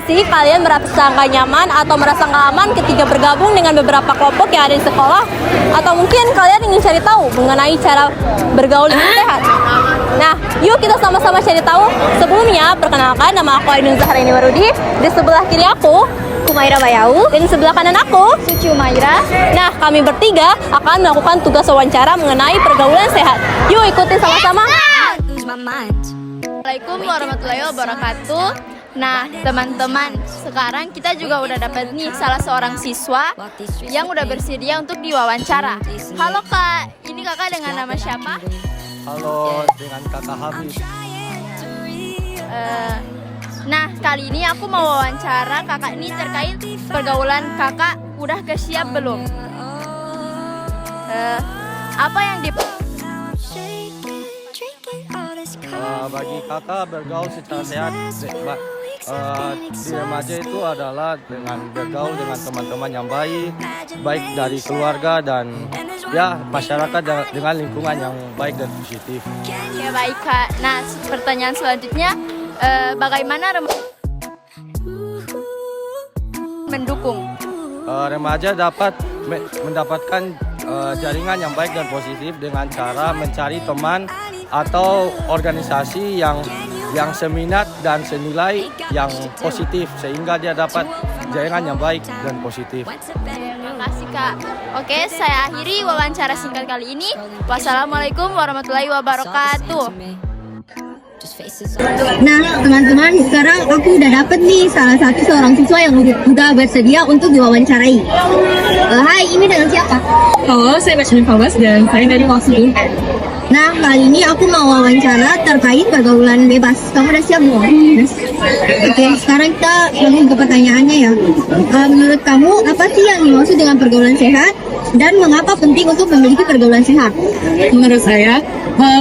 sih kalian merasa nggak nyaman atau merasa nggak aman ketika bergabung dengan beberapa kelompok yang ada di sekolah? Atau mungkin kalian ingin cari tahu mengenai cara bergaul yang sehat? Nah, yuk kita sama-sama cari tahu. Sebelumnya, perkenalkan, nama aku Ainun Zahraini Warudi. Di sebelah kiri aku, Kumaira Bayau. Dan di sebelah kanan aku, Cucu Maira. Nah, kami bertiga akan melakukan tugas wawancara mengenai pergaulan sehat. Yuk ikutin sama-sama. Assalamualaikum warahmatullahi wabarakatuh. Nah, teman-teman, sekarang kita juga udah dapat nih salah seorang siswa yang udah bersedia untuk diwawancara. Halo Kak, ini Kakak dengan nama siapa? Halo, dengan Kakak Habib. Nah, kali ini aku mau wawancara Kakak ini terkait pergaulan Kakak. Udah kesiap belum? Apa yang Bagi Kakak bergaul secara sehat di remaja itu adalah dengan bergaul dengan teman-teman yang baik dari keluarga dan ya masyarakat dengan lingkungan yang baik dan positif. Ya baik Kak. Nah, pertanyaan selanjutnya, bagaimana mendukung? Remaja dapat mendapatkan jaringan yang baik dan positif dengan cara mencari teman atau organisasi yang seminat dan senilai yang positif sehingga dia dapat jaringan yang baik dan positif. Terima kasih Kak. Oke, saya akhiri wawancara singkat kali ini. Wassalamualaikum warahmatullahi wabarakatuh. Nah, teman-teman, sekarang aku udah dapet nih salah satu seorang siswa yang udah bersedia untuk diwawancarai. Hai, ini dengan siapa? Halo, saya Basmin Fawaz dan saya dari Maksudun. Nah, kali ini aku mau wawancara terkait pergaulan bebas. Kamu udah siap belum? Oke, sekarang kita langsung ke pertanyaannya ya. Menurut kamu, apa sih yang dimaksud dengan pergaulan sehat? Dan mengapa penting untuk memiliki pergaulan sehat? Menurut saya,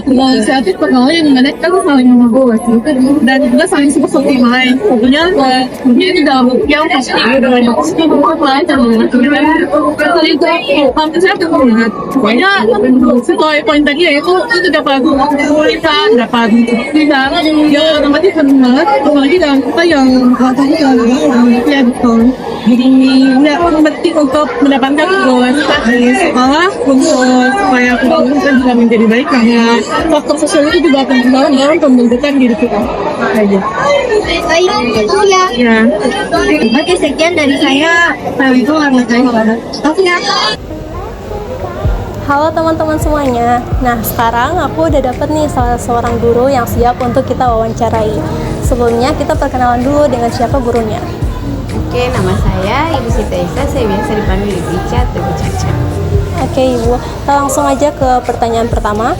pergaulan sehat itu pergaulan yang dimana kita saling menghargai dan juga saling support satu sama lain. Tentunya ini dalam yang pasti dengan positif untuk lain dan saling hampir saya banget. Pokoknya sesuai poin tadi yaitu itu dapat kita dapat bisa ya otomatis senang banget apalagi dalam kita yang tadi ya betul. Jadi ya penting untuk mendapatkan pergaulan dari sekolah untuk supaya kita juga menjadi baik karena faktor sosial itu juga penting banget dalam pembentukan diri kita. Aja. Baik, itu ya. Ya. Oke, sekian dari saya. Assalamualaikum warahmatullahi wabarakatuh. Oke. Halo teman-teman semuanya. Nah, sekarang aku udah dapet nih salah seorang guru yang siap untuk kita wawancarai. Sebelumnya kita perkenalan dulu dengan siapa gurunya. Oke, nama saya Ibu Sita Isa, saya biasa dipanggil Ibu Ica atau Ibu Caca. Oke Ibu, kita langsung aja ke pertanyaan pertama.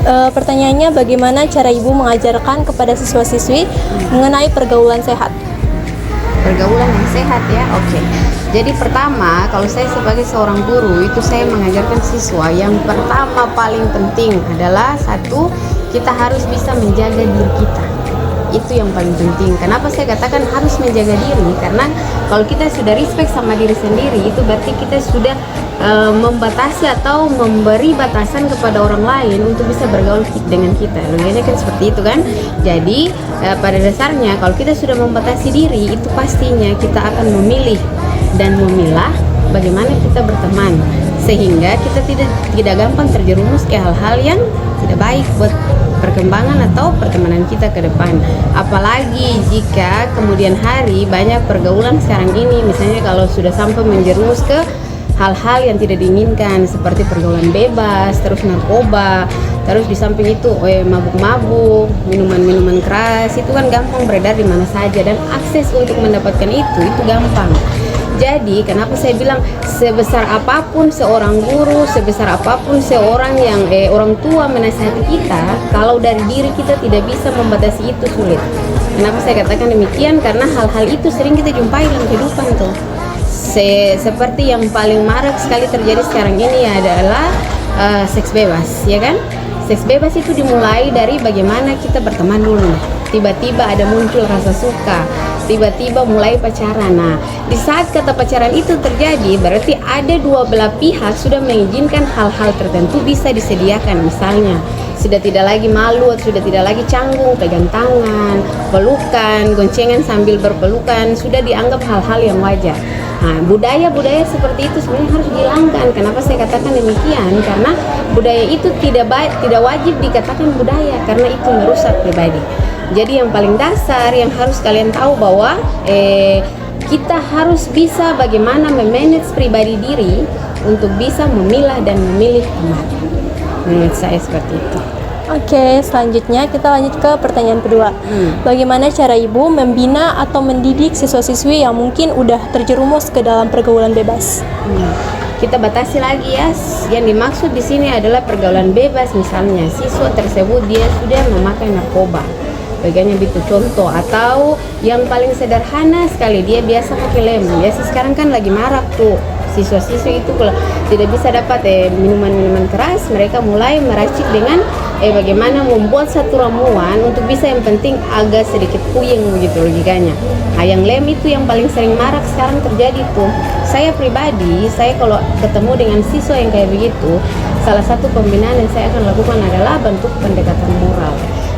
Pertanyaannya, bagaimana cara Ibu mengajarkan kepada siswa-siswi mengenai pergaulan sehat? Pergaulan yang sehat ya, oke. Jadi pertama, kalau saya sebagai seorang guru, itu saya mengajarkan siswa yang pertama paling penting adalah satu, kita harus bisa menjaga diri kita. Itu yang paling penting. Kenapa saya katakan harus menjaga diri? Karena kalau kita sudah respect sama diri sendiri, itu berarti kita sudah membatasi atau memberi batasan kepada orang lain untuk bisa bergaul dengan kita. Logikanya kan seperti itu kan. Jadi pada dasarnya kalau kita sudah membatasi diri, itu pastinya kita akan memilih dan memilah bagaimana kita berteman, sehingga kita tidak gampang terjerumus ke hal-hal yang tidak baik buat perkembangan atau pertemanan kita ke depan. Apalagi jika kemudian hari banyak pergaulan sekarang ini, misalnya kalau sudah sampai menjerumus ke hal-hal yang tidak diinginkan seperti pergaulan bebas, terus narkoba, terus di samping itu mabuk-mabuk, minuman-minuman keras, itu kan gampang beredar di mana saja dan akses untuk mendapatkan itu gampang. Jadi kenapa saya bilang sebesar apapun seorang guru, sebesar apapun seorang yang orang tua menasihati kita, kalau dari diri kita tidak bisa membatasi itu sulit. Kenapa saya katakan demikian? Karena hal-hal itu sering kita jumpai dalam kehidupan tuh. Seperti yang paling marak sekali terjadi sekarang ini adalah seks bebas, ya kan? Seks bebas itu dimulai dari bagaimana kita berteman dulu. Tiba-tiba ada muncul rasa suka, tiba-tiba mulai pacaran. Nah, di saat kata pacaran itu terjadi, berarti ada dua belah pihak sudah mengizinkan hal-hal tertentu bisa disediakan. Misalnya, sudah tidak lagi malu, sudah tidak lagi canggung, pegang tangan, pelukan, goncengan sambil berpelukan, sudah dianggap hal-hal yang wajar. Nah, budaya-budaya seperti itu sebenarnya harus dihilangkan. Kenapa saya katakan demikian? Karena budaya itu tidak wajib dikatakan budaya, karena itu merusak pribadi. Jadi yang paling dasar yang harus kalian tahu bahwa kita harus bisa bagaimana memanage pribadi diri untuk bisa memilah dan memilih teman. Menurut saya seperti itu. Oke, selanjutnya kita lanjut ke pertanyaan kedua. Bagaimana cara ibu membina atau mendidik siswa-siswi yang mungkin udah terjerumus ke dalam pergaulan bebas? Kita batasi lagi ya. Yang dimaksud di sini adalah pergaulan bebas. Misalnya siswa tersebut dia sudah memakai narkoba, bagainya itu contoh. Atau yang paling sederhana sekali, dia biasa pakai lem. Biasa sekarang kan lagi marak tuh siswa-siswa itu kalau tidak bisa dapat minuman-minuman keras, mereka mulai meracik dengan bagaimana membuat satu ramuan untuk bisa yang penting agak sedikit puyeng begitu logikanya. Nah, yang lem itu yang paling sering marak sekarang terjadi tuh. Saya pribadi, saya kalau ketemu dengan siswa yang kayak begitu, salah satu pembinaan yang saya akan lakukan adalah bentuk pendekatan moral.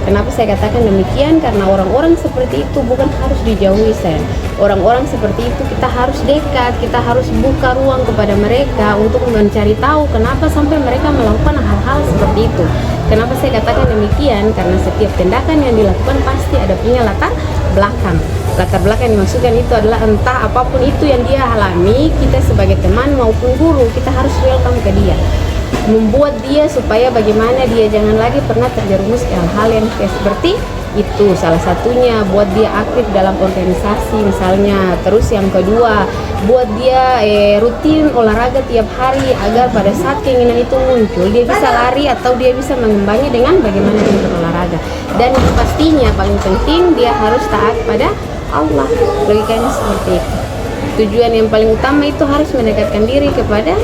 Kenapa saya katakan demikian? Karena orang-orang seperti itu bukan harus dijauhi, saya. Orang-orang seperti itu kita harus dekat, kita harus buka ruang kepada mereka untuk mencari tahu kenapa sampai mereka melakukan hal-hal seperti itu. Kenapa saya katakan demikian? Karena setiap tindakan yang dilakukan pasti ada punya latar belakang. Latar belakang yang dimaksudkan itu adalah entah apapun itu yang dia alami, kita sebagai teman maupun guru, kita harus welcome ke dia. Membuat dia supaya bagaimana dia jangan lagi pernah terjerumus ke hal-hal yang kayak seperti itu. Salah satunya buat dia aktif dalam organisasi misalnya. Terus yang kedua, buat dia rutin olahraga tiap hari agar pada saat keinginan itu muncul dia bisa lari atau dia bisa mengimbangi dengan bagaimana dia berolahraga. Dan yang pastinya paling penting dia harus taat pada Allah. Logikanya seperti itu. Tujuan yang paling utama itu harus mendekatkan diri kepada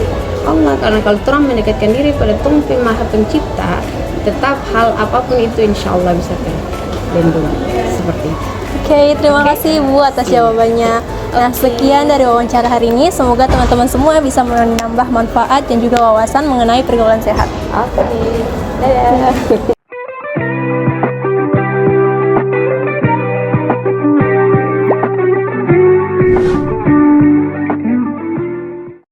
Allah, karena kalau orang mendekatkan diri pada Tuhan Maha Pencipta, tetap hal apapun itu insya Allah bisa terlindungi. Seperti itu. Oke, terima kasih Ibu atas jawabannya. Nah, sekian dari wawancara hari ini. Semoga teman-teman semua bisa menambah manfaat dan juga wawasan mengenai pergaulan sehat. Oke, dadah.